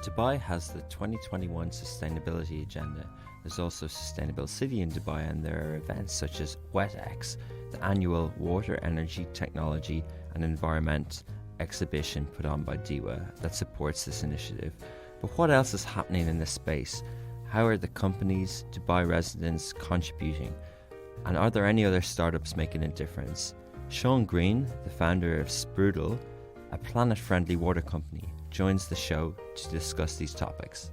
Dubai has the 2021 Sustainability Agenda. There's also Sustainable City in Dubai, and there are events such as WetX, the annual Water, Energy, Technology and Environment exhibition put on by DIWA that supports this initiative. But what else is happening in this space? How are the companies, Dubai residents contributing? And are there any other startups making a difference? Shawn Green, the founder of SPRUDEL, a planet-friendly water company, joins the show to discuss these topics.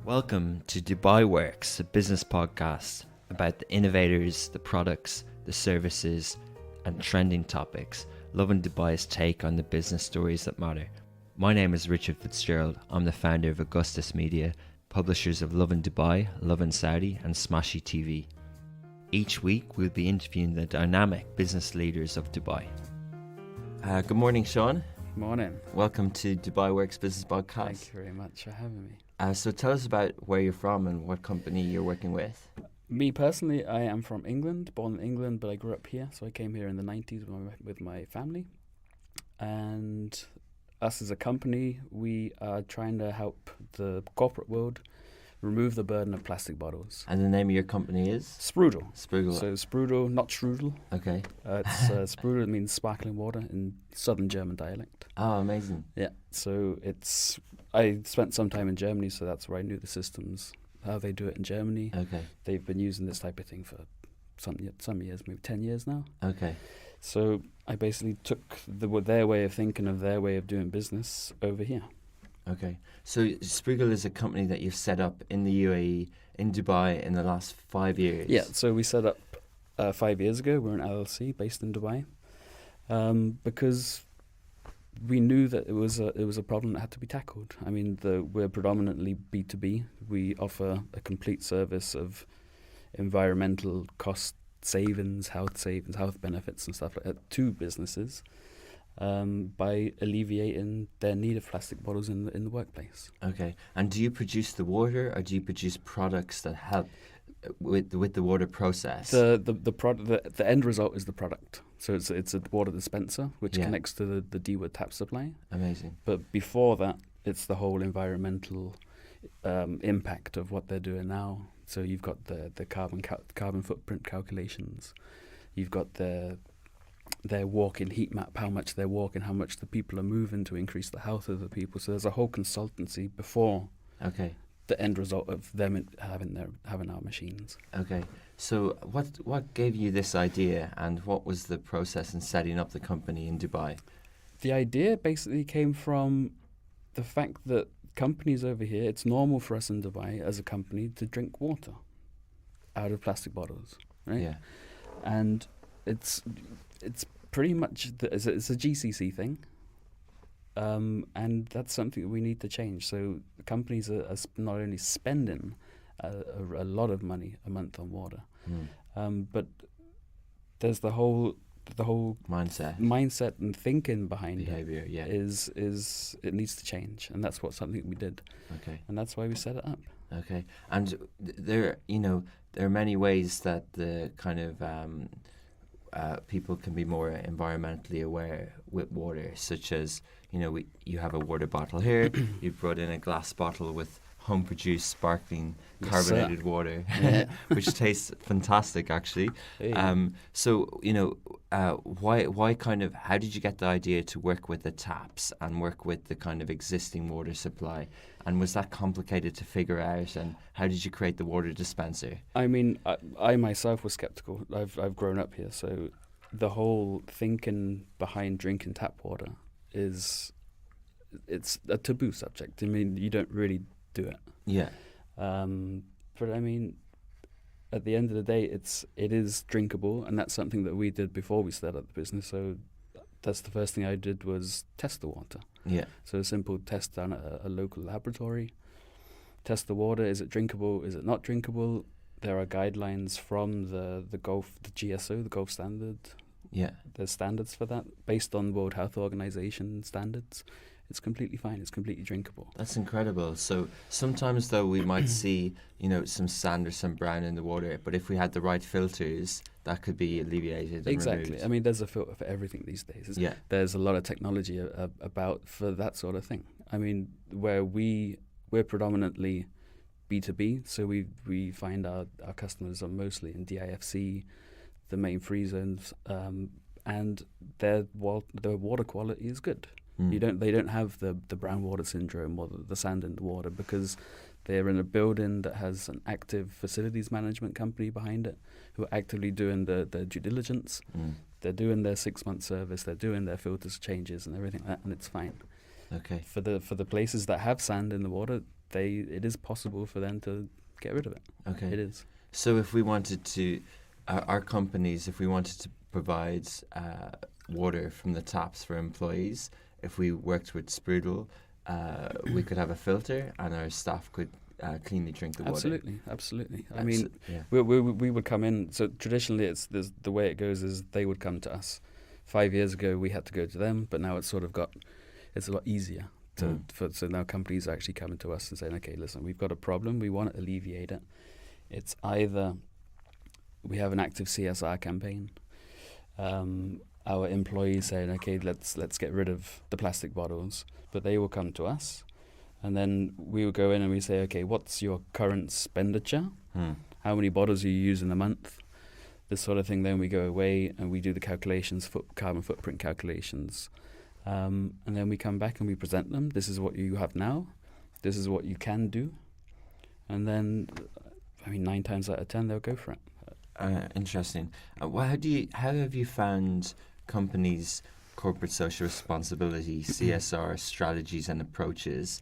Welcome to Dubai Works, a business podcast about the innovators, the products, the services, and trending topics. Lovin Dubai's take on the business stories that matter. My name is Richard Fitzgerald. I'm the founder of Augustus Media, publishers of Lovin Dubai, Lovin Saudi, and Smashy TV. Each week, we'll be interviewing the dynamic business leaders of Dubai. Good morning, Shawn. Morning. Welcome to Dubai Works Business Podcast. Thank you very much for having me. So tell us about where you're from and what company you're working with. Me personally, I am from England, born in England, but I grew up here. So I came here in the 90s with my family. And us as a company, we are trying to help the corporate world remove the burden of plastic bottles. And the name of your company is? SPRUDEL. SPRUDEL. So SPRUDEL, not Strudel. Okay. SPRUDEL means sparkling water in southern German dialect. Oh, amazing. Yeah. So I spent some time in Germany, so that's where I knew the systems, how they do it in Germany. Okay. They've been using this type of thing for some years, maybe 10 years now. Okay. So I basically took their way of thinking, of their way of doing business over here. Okay. So SPRUDEL is a company that you've set up in the UAE, in Dubai, in the last 5 years. Yeah, so we set up 5 years ago. We're an LLC based in Dubai because we knew that it was a problem that had to be tackled. I mean, we're predominantly B2B. We offer a complete service of environmental cost savings, health benefits and stuff like that to businesses. By alleviating their need of plastic bottles in the workplace. Okay, and do you produce the water, or do you produce products that help with the water process? The end result is the product. So it's a water dispenser which connects to the DIWA tap supply. Amazing. But before that, it's the whole environmental impact of what they're doing now. So you've got the carbon footprint calculations. You've got their walking heat map, how much they're walking, how much the people are moving to increase the health of the people. So there's a whole consultancy before the end result of them having our machines. Okay. So what gave you this idea, and what was the process in setting up the company in Dubai? The idea basically came from the fact that companies over here, it's normal for us in Dubai as a company to drink water out of plastic bottles, right? Yeah. And it's pretty much it's a GCC thing, and that's something that we need to change. So the companies are not only spending a lot of money a month on water, but there's the whole mindset and thinking behind behavior. It is it needs to change, and that's something we did. Okay, and that's why we set it up. Okay, and there are many ways that the kind of people can be more environmentally aware with water, such as, you have a water bottle here, you've brought in a glass bottle with home-produced sparkling carbonated water, which tastes fantastic, actually. Hey. How did you get the idea to work with the taps and work with the kind of existing water supply? And was that complicated to figure out? And how did you create the water dispenser? I mean, I myself was skeptical. I've grown up here, so the whole thinking behind drinking tap water it's a taboo subject. I mean, you don't really do it. Yeah. But I mean, at the end of the day, it is drinkable, and that's something that we did before we started the business. So that's the first thing I did was test the water. Yeah. So a simple test done at a local laboratory. Test the water. Is it drinkable? Is it not drinkable? There are guidelines from the GSO, the Gulf Standard. Yeah. There's standards for that based on World Health Organization standards. It's completely fine. It's completely drinkable. That's incredible. So sometimes, though, we might see, some sand or some brown in the water, but if we had the right filters, that could be alleviated and removed. I mean, there's a filter for everything these days. There's a lot of technology for that sort of thing. I mean, where we we're predominantly B2B, so we find our customers are mostly in DIFC, the main free zones, and the water quality is good. They don't have the brown water syndrome or the sand in the water, because they're in a building that has an active facilities management company behind it who are actively doing the due diligence. They're doing their 6-month service, they're doing their filters changes and everything like that, and it's fine. Okay. For the places that have sand in the water, it is possible for them to get rid of it. Okay. It is. So if we wanted to, our companies, if we wanted to provide water from the taps for employees, if we worked with SPRUDEL, we could have a filter and our staff could cleanly drink the water. Absolutely. I mean, we would come in. So traditionally, the way it goes is they would come to us. 5 years ago, we had to go to them, but now it's a lot easier. So now companies are actually coming to us and saying, okay, listen, we've got a problem, we want to alleviate it. It's either we have an active CSR campaign, our employees saying, okay, let's get rid of the plastic bottles, but they will come to us, and then we will go in and we say, okay, what's your current expenditure? How many bottles do you use in a month? This sort of thing. Then we go away and we do the calculations, carbon footprint calculations. And then we come back and we present them. This is what you have now. This is what you can do. And then, 9 times out of 10, they'll go for it. Interesting. How have you found companies' corporate social responsibility, CSR strategies and approaches?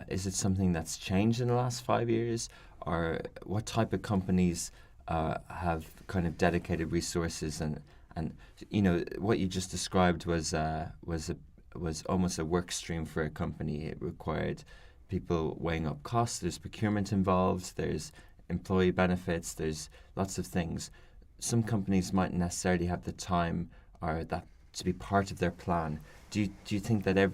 Is it something that's changed in the last 5 years? Or what type of companies have kind of dedicated resources and what you just described was almost a work stream for a company. It required people weighing up costs. There's procurement involved. There's employee benefits. There's lots of things. Some companies might necessarily have the time or that to be part of their plan. Do you think that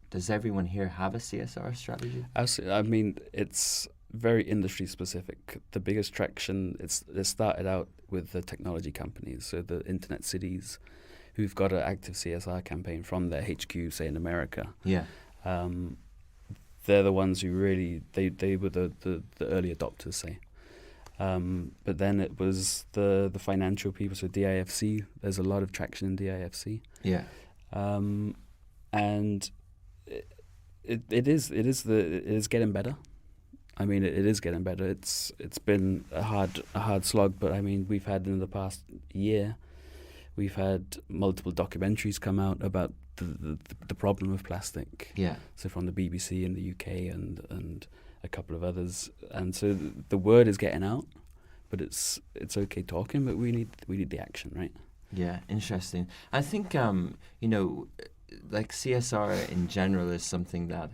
does everyone here have a CSR strategy? Absolutely. It's very industry specific. The biggest traction, it started out with the technology companies, so the internet cities who've got an active CSR campaign from their HQ, say in America. Yeah. They're the ones who really, they were the early adopters, say. But then it was the financial people, so DIFC, there's a lot of traction in DIFC. Yeah. And it is getting better. It is getting better. It's been a hard slog, but we've had in the past year, we've had multiple documentaries come out about the problem of plastic. Yeah. So from the BBC in the UK and a couple of others, and so the word is getting out, but it's okay talking, but we need the action, right? Yeah, interesting. I think like CSR in general is something that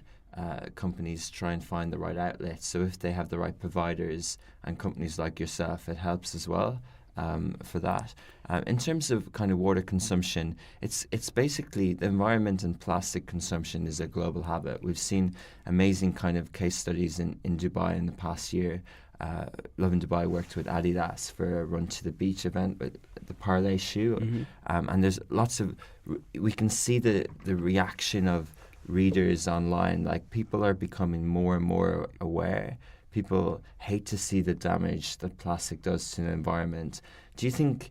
companies try and find the right outlets. So if they have the right providers and companies like yourself, it helps as well for that. In terms of kind of water consumption, it's basically the environment, and plastic consumption is a global habit. We've seen amazing kind of case studies in Dubai in the past year. Lovin Dubai worked with Adidas for a Run to the Beach event with the Parlay shoe. And there's lots of, we can see the reaction of readers online. Like, people are becoming more and more aware. People hate to see the damage that plastic does to the environment. Do you think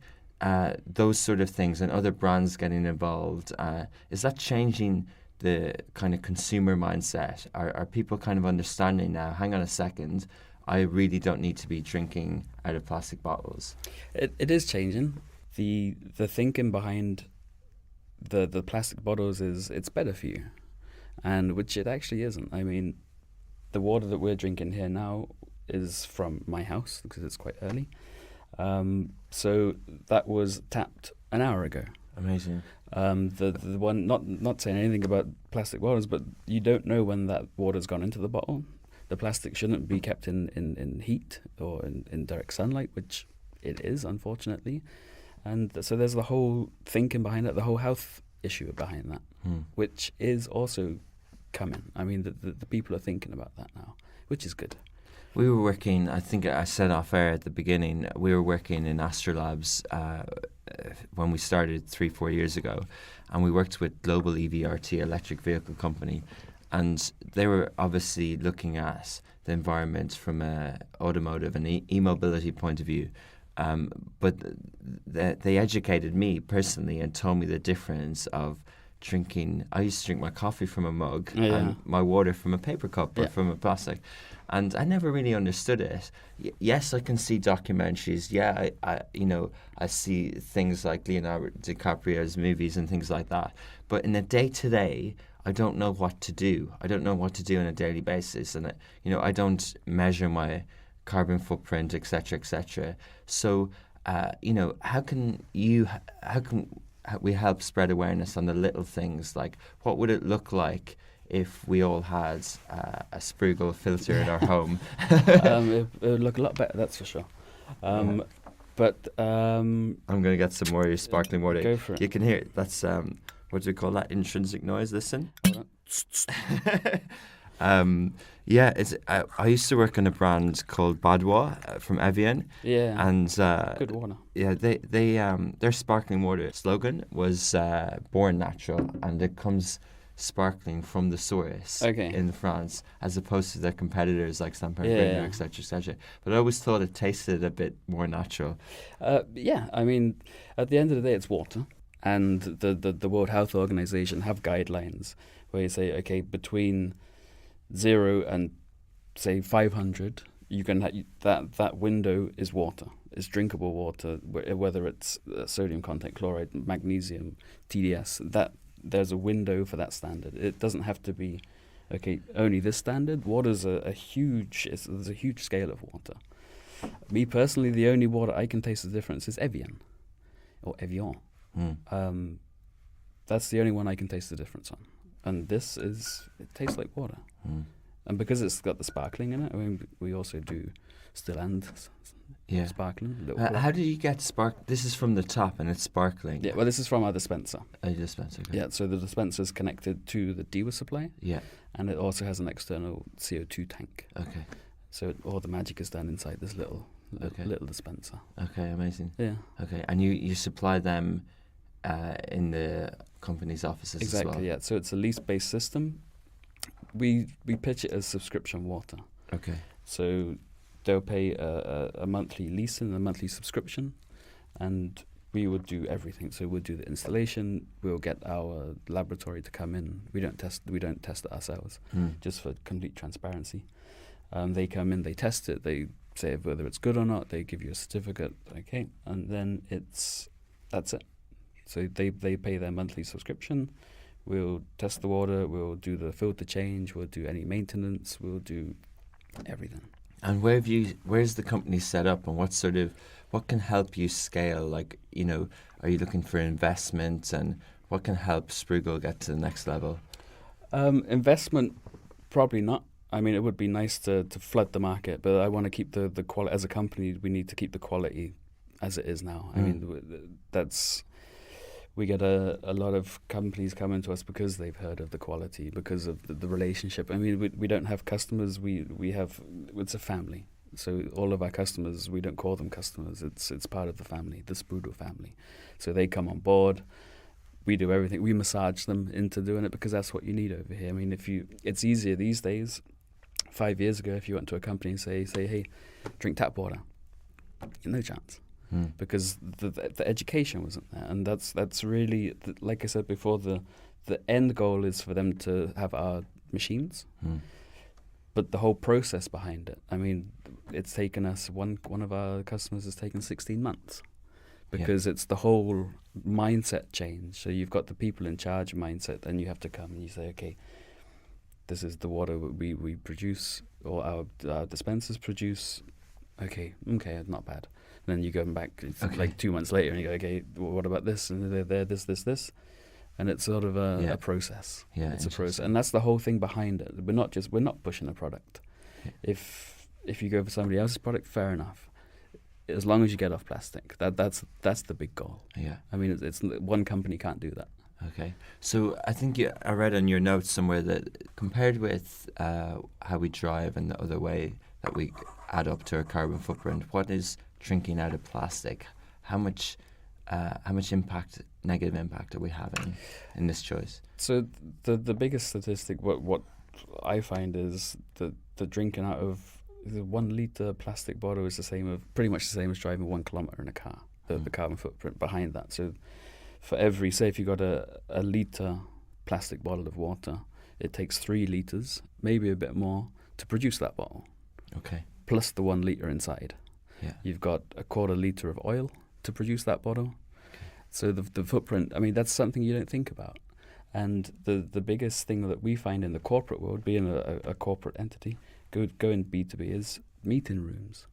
those sort of things and other brands getting involved, is that changing the kind of consumer mindset? Are people kind of understanding now, hang on a second, I really don't need to be drinking out of plastic bottles? It is changing. The thinking behind the plastic bottles is it's better for you, and which it actually isn't. I mean, the water that we're drinking here now is from my house because it's quite early. So that was tapped an hour ago. Amazing. The one, not saying anything about plastic bottles, but you don't know when that water's gone into the bottle. The plastic shouldn't be kept in heat or in direct sunlight, which it is, unfortunately. And so there's the whole thinking behind it, the whole health issue behind that, which is also coming. I mean, the people are thinking about that now, which is good. We were working, I think I said off air at the beginning, we were working in Astrolabs when we started 3-4 years ago, and we worked with Global EVRT, electric vehicle company, and they were obviously looking at the environment from a automotive and e-mobility point of view. But they educated me personally and told me the difference of drinking. I used to drink my coffee from a mug and my water from a paper cup or from a plastic, and I never really understood it. Yes, I can see documentaries. Yeah, I see things like Leonardo DiCaprio's movies and things like that. But in a day-to-day, I don't know what to do. I don't know what to do on a daily basis, and I don't measure my carbon footprint, etc., etc. So, how can we help spread awareness on the little things? Like, what would it look like if we all had a SPRUDEL filter in our home? It would look a lot better, that's for sure. But I'm going to get some more of your sparkling water. Go for it. You can hear it. That's what do we call that? Intrinsic noise. Listen. I used to work on a brand called Badois from Evian. Yeah. And good water. Yeah, they their sparkling water slogan was "Born Natural," and it comes sparkling from the source in France, as opposed to their competitors like Saint-Pétrin, etc., etc. But I always thought it tasted a bit more natural. I mean, at the end of the day, it's water, and the World Health Organization have guidelines where you say, okay, between 0 and say 500, you can that window is water. It's drinkable water, whether it's sodium content, chloride, magnesium, TDS. That there's a window for that standard. It doesn't have to be only this standard. Water's there's a huge scale of water. Me personally, the only water I can taste the difference is Evian or Evian. That's the only one I can taste the difference on. And it tastes like water. And because it's got the sparkling in it, I mean, we also do still and sparkling. How did you get spark? This is from the top and it's sparkling. Yeah, well, this is from our dispenser. A dispenser. Okay. Yeah, so the dispenser is connected to the DEWA supply. Yeah. And it also has an external CO2 tank. Okay. So all the magic is done inside this little dispenser. Okay, amazing. Yeah. Okay, and you supply them in the company's offices as well? Exactly, yeah. So it's a lease-based system. We pitch it as subscription water. Okay. So they'll pay a monthly lease and a monthly subscription, and we would do everything. So we'll do the installation. We'll get our laboratory to come in. We don't test it ourselves, just for complete transparency. They come in, they test it, they say whether it's good or not. They give you a certificate, and then that's it. So they pay their monthly subscription. We'll test the water. We'll do the filter change. We'll do any maintenance. We'll do everything. And where's the company set up, and what can help you scale? Like, are you looking for investment, and what can help SPRUDEL get to the next level? Investment, probably not. I mean, it would be nice to flood the market, but I want to keep the quality. As a company, we need to keep the quality as it is now. I mean, we get a lot of companies coming to us because they've heard of the quality, because of the relationship. I mean, we don't have customers. It's a family. So all of our customers, we don't call them customers. It's part of the family, the SPRUDEL family. So they come on board. We do everything. We massage them into doing it because that's what you need over here. I mean, it's easier these days. 5 years ago, if you went to a company and say, hey, drink tap water, no chance. Because the education wasn't there, and that's really, like I said before, the end goal is for them to have our machines, but the whole process behind it. I mean, it's taken us one of our customers has taken 16 months because it's the whole mindset change. So you've got the people in charge mindset, and you have to come and you say, okay, this is the water we produce, or our dispensers produce. Okay, not bad. And then you go back like 2 months later and you go, okay, what about this? And they're this. And it's sort of a process. Yeah, it's a process. And that's the whole thing behind it. We're not pushing a product. Yeah. If you go for somebody else's product, fair enough. As long as you get off plastic, that's the big goal. Yeah. I mean, it's one company can't do that. Okay. So I think I read on your notes somewhere that compared with how we drive and the other way that we add up to our carbon footprint, what is drinking out of plastic? How much negative impact are we having in this choice? So the biggest statistic, what I find is that the drinking out of the 1 litre plastic bottle is pretty much the same as driving 1 kilometre in a car. The carbon footprint behind that. So for every, say if you got a litre plastic bottle of water, it takes 3 litres, maybe a bit more, to produce that bottle. Okay. Plus the 1 litre inside. Yeah. You've got a 1/4 litre of oil to produce that bottle. Okay. So the footprint, I mean, that's something you don't think about. And the biggest thing that we find in the corporate world, being a corporate entity, go in B2B, is meeting rooms.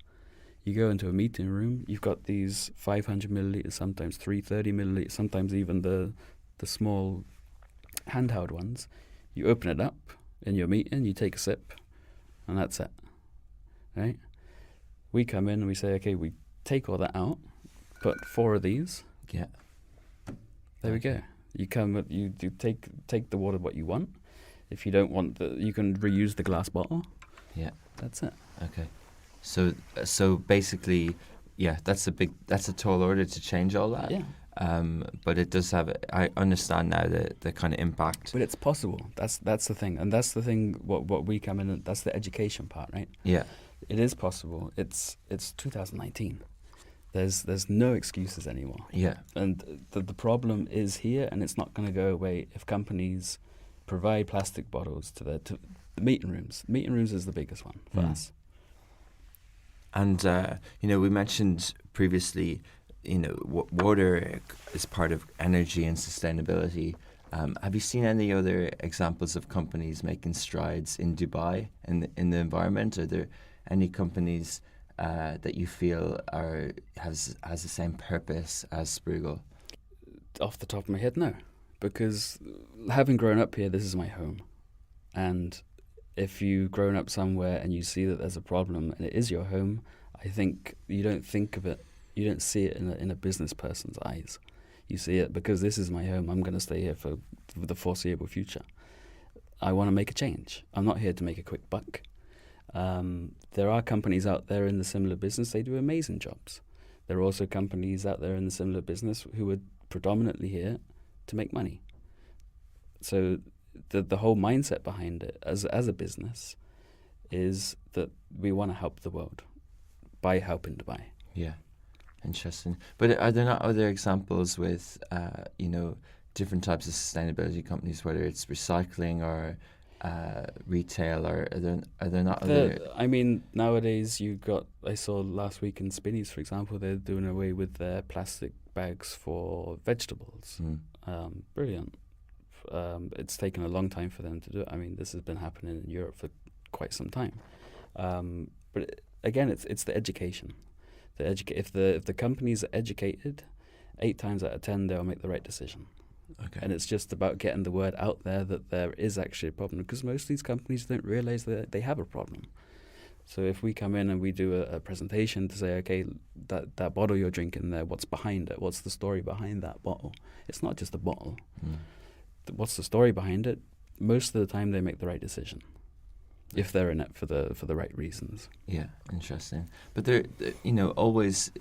You go into a meeting room, you've got these 500 millilitres, sometimes 330 millilitres, sometimes even the small handheld ones. You open it up in your meeting, you take a sip, and that's it, right? We come in and we say, okay, we take all that out, put 4 of these. Yeah. There we go. You come, you take the water what you want. If you don't want you can reuse the glass bottle. Yeah. That's it. Okay. So basically, yeah, that's a tall order to change all that. Yeah. But it does have. I understand now the kind of impact. But it's possible. That's the thing, and that's the thing. What we come in, and that's the education part, right? Yeah. It is possible. It's 2019. There's no excuses anymore. Yeah. And the problem is here, and it's not going to go away if companies provide plastic bottles to the meeting rooms. Meeting rooms is the biggest one for us. And we mentioned previously, water is part of energy and sustainability. Have you seen any other examples of companies making strides in Dubai in the environment? Are there any companies that you feel has the same purpose as SPRUDEL? Off the top of my head, no. Because having grown up here, this is my home. And if you've grown up somewhere and you see that there's a problem and it is your home, I think you don't think of it, you don't see it in a business person's eyes. You see it because this is my home, I'm going to stay here for the foreseeable future. I want to make a change. I'm not here to make a quick buck. There are companies out there in the similar business, they do amazing jobs. There are also companies out there in the similar business who are predominantly here to make money. So the whole mindset behind it as a business is that we want to help the world by helping Dubai. Yeah, interesting. But are there not other examples with, different types of sustainability companies, whether it's recycling or retail, or are there not other? I mean, nowadays I saw last week in Spinneys, for example, they're doing away with their plastic bags for vegetables. Brilliant. It's taken a long time for them to do it. I mean, this has been happening in Europe for quite some time. But again, it's the education. If the companies are educated, 8 times out of 10 they'll make the right decision. Okay. And it's just about getting the word out there that there is actually a problem, because most of these companies don't realize that they have a problem. So if we come in and we do a presentation to say, okay, that bottle you're drinking there, what's behind it? What's the story behind that bottle? It's not just a bottle. What's the story behind it? Most of the time they make the right decision if they're in it for the right reasons. Yeah, interesting. But there always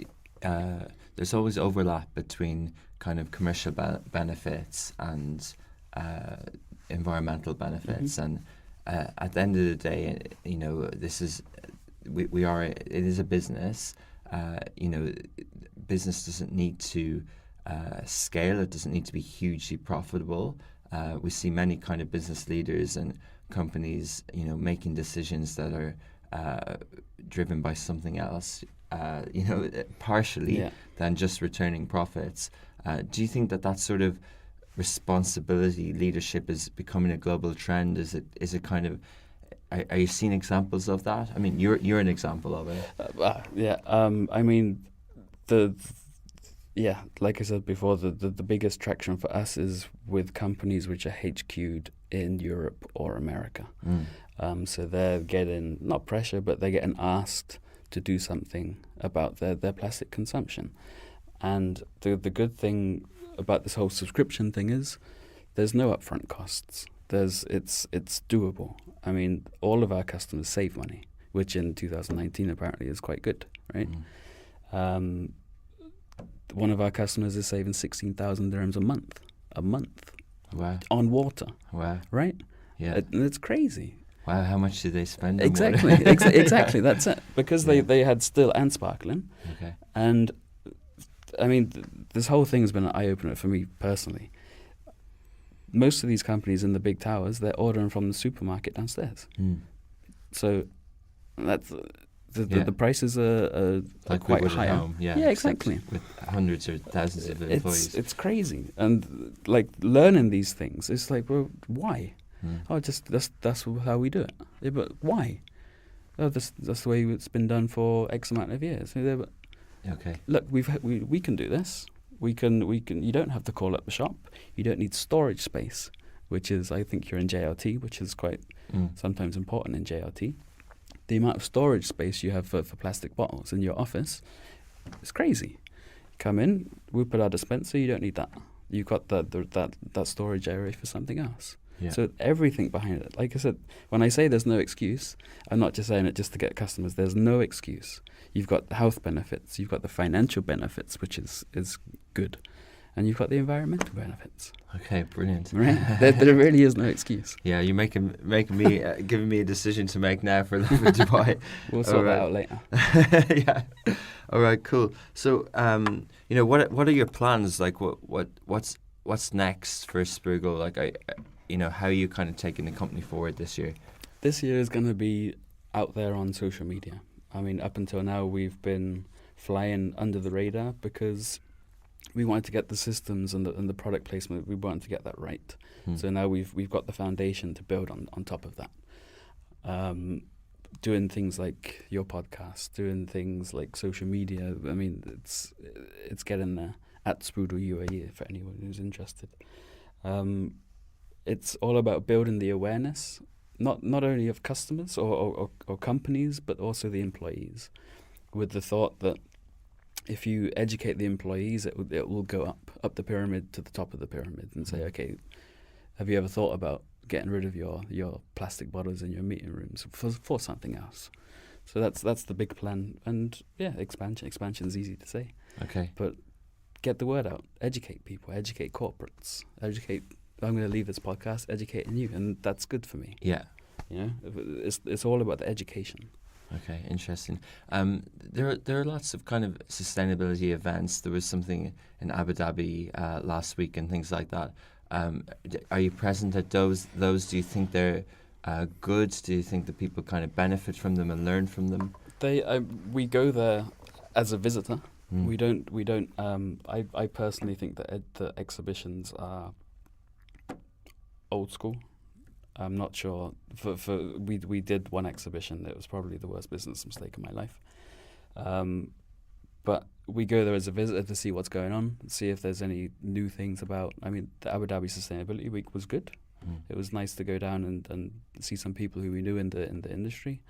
there's always overlap between kind of commercial benefits and environmental benefits, and at the end of the day, this is it is a business. Business doesn't need to scale. It doesn't need to be hugely profitable. We see many kind of business leaders and companies, making decisions that are driven by something else, partially than just returning profits. Do you think that sort of responsibility leadership is becoming a global trend? Is it kind of? Are you seeing examples of that? I mean, you're an example of it. I mean, like I said before, the biggest traction for us is with companies which are HQ'd in Europe or America. So they're getting, not pressure, but they're getting asked to do something about their plastic consumption. And the good thing about this whole subscription thing is there's no upfront costs. It's doable. I mean, all of our customers save money, which in 2019 apparently is quite good, right? One of our customers is saving 16,000 dirhams a month. Wow. On water. Wow. Right? Yeah. And it's crazy. Wow, how much do they spend on Exactly, water? exactly, that's it. Because they had still and sparkling. Okay. And, I mean, this whole thing has been an eye-opener for me personally. Most of these companies in the big towers, they're ordering from the supermarket downstairs. So that's the prices are like quite we would higher. at home, yeah, exactly. With hundreds or thousands of employees. It's crazy, and like learning these things, it's like, well, why? Oh, just that's how we do it. Yeah, but why? Oh, that's the way it's been done for X amount of years. Yeah, but Okay. look, we can do this. We can. You don't have to call up the shop. You don't need storage space, which is, I think you're in JLT, which is quite sometimes important in JLT. The amount of storage space you have for plastic bottles in your office is crazy. Come in, we put our dispenser. You don't need that. You've got that storage area for something else. Yeah. So everything behind it. Like I said, when I say there's no excuse, I'm not just saying it just to get customers. There's no excuse. You've got the health benefits. You've got the financial benefits, which is good. And you've got the environmental benefits. Okay, brilliant. Right? there really is no excuse. Yeah, you're making me giving me a decision to make now for Dubai. We'll sort that out later. Yeah. All right. Cool. So, what are your plans? Like, what's next for SPRUDEL? Like, how are you kind of taking the company forward this year? This year is going to be out there on social media. I mean, up until now, we've been flying under the radar because we wanted to get the systems and the product placement. We wanted to get that right. So now we've got the foundation to build on top of that. Doing things like your podcast, doing things like social media. I mean, it's getting there at SPRUDEL UAE for anyone who's interested. It's all about building the awareness, not only of customers or companies, but also the employees, with the thought that if you educate the employees, it will go up the pyramid to the top of the pyramid and say, okay, have you ever thought about getting rid of your plastic bottles in your meeting rooms for something else? So that's the big plan. And yeah, expansion is easy to say. Okay. But get the word out, educate people, educate corporates, I'm going to leave this podcast educating you, and that's good for me. Yeah. It's all about the education. Okay, interesting. There are lots of kind of sustainability events. There was something in Abu Dhabi last week and things like that. Are you present at those? Do you think they're good? Do you think that people kind of benefit from them and learn from them? We go there as a visitor. We don't. I personally think that the exhibitions are old school. I'm not sure. We did one exhibition. It was probably the worst business mistake of my life. But we go there as a visitor to see what's going on, see if there's any new things about. I mean, the Abu Dhabi Sustainability Week was good. It was nice to go down and see some people who we knew in the industry.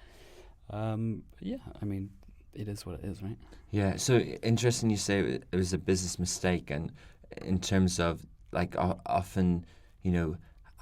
Yeah, I mean, it is what it is, right? Yeah. So interesting. You say it was a business mistake, and in terms of like often,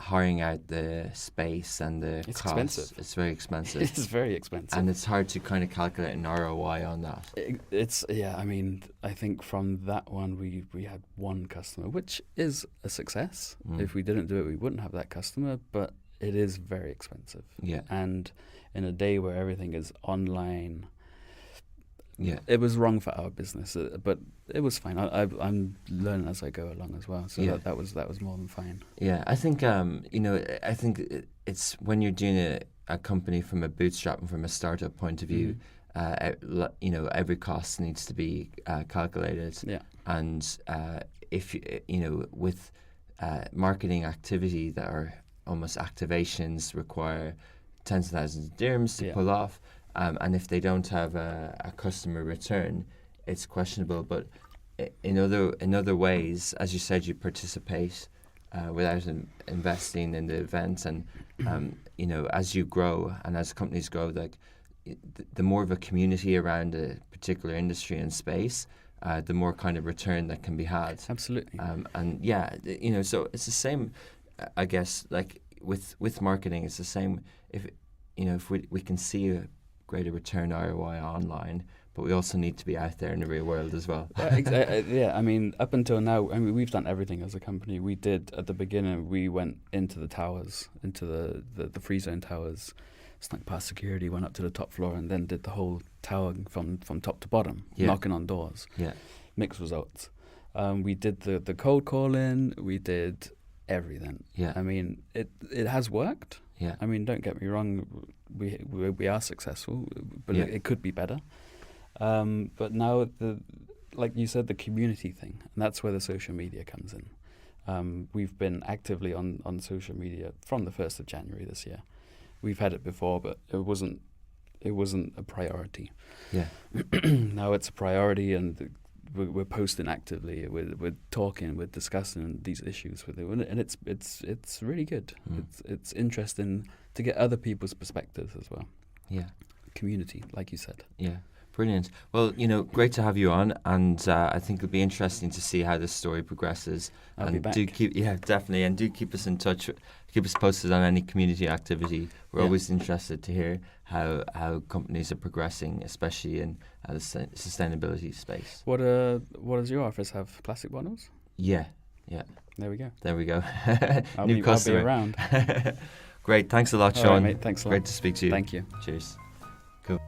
hiring out the space and the it's cost. Expensive. It's very expensive. It's very expensive. And it's hard to kind of calculate an ROI on that. I mean, I think from that one we had one customer, which is a success. If we didn't do it, we wouldn't have that customer, but it is very expensive. Yeah. And in a day where everything is online, yeah, it was wrong for our business, but it was fine. I'm learning as I go along as well, so that was more than fine. Yeah, I think I think it's when you're doing a company from a bootstrap and from a startup point of view, every cost needs to be calculated. Yeah, and if with marketing activity that are almost activations require tens of thousands of dirhams to pull off. And if they don't have a customer return, it's questionable. But in other ways, as you said, you participate without investing in the event. And as you grow and as companies grow, like the more of a community around a particular industry and space, the more kind of return that can be had. Absolutely. And yeah, so it's the same. I guess like with marketing, it's the same. If we can see a greater return ROI online, but we also need to be out there in the real world as well. Yeah, I mean, up until now, I mean, we've done everything as a company. We did, at the beginning, we went into the towers, into the free zone towers, snuck past security, went up to the top floor, and then did the whole tower from top to bottom, knocking on doors. Yeah. Mixed results. We did the cold calling, we did everything. Yeah. I mean, it has worked. Yeah. I mean, don't get me wrong, we are successful, but it could be better. But now, like you said, the community thing, and that's where the social media comes in. We've been actively on social media from the 1st of January this year. We've had it before, but it wasn't a priority. Yeah. Now it's a priority, and we're posting actively. We're talking. We're discussing these issues with it, and it's really good. It's interesting to get other people's perspectives as well. Yeah. Community, like you said. Yeah. Brilliant. Well, great to have you on, and I think it'll be interesting to see how this story progresses. I'll be back. Definitely, and do keep us in touch. Keep us posted on any community activity. We're always interested to hear how companies are progressing, especially in the sustainability space. What does your office have? Plastic bottles? Yeah. There we go. I'll be around. Great. Thanks a lot, Shawn. All right, mate. Thanks a lot. Great to speak to you. Thank you. Cheers. Cool.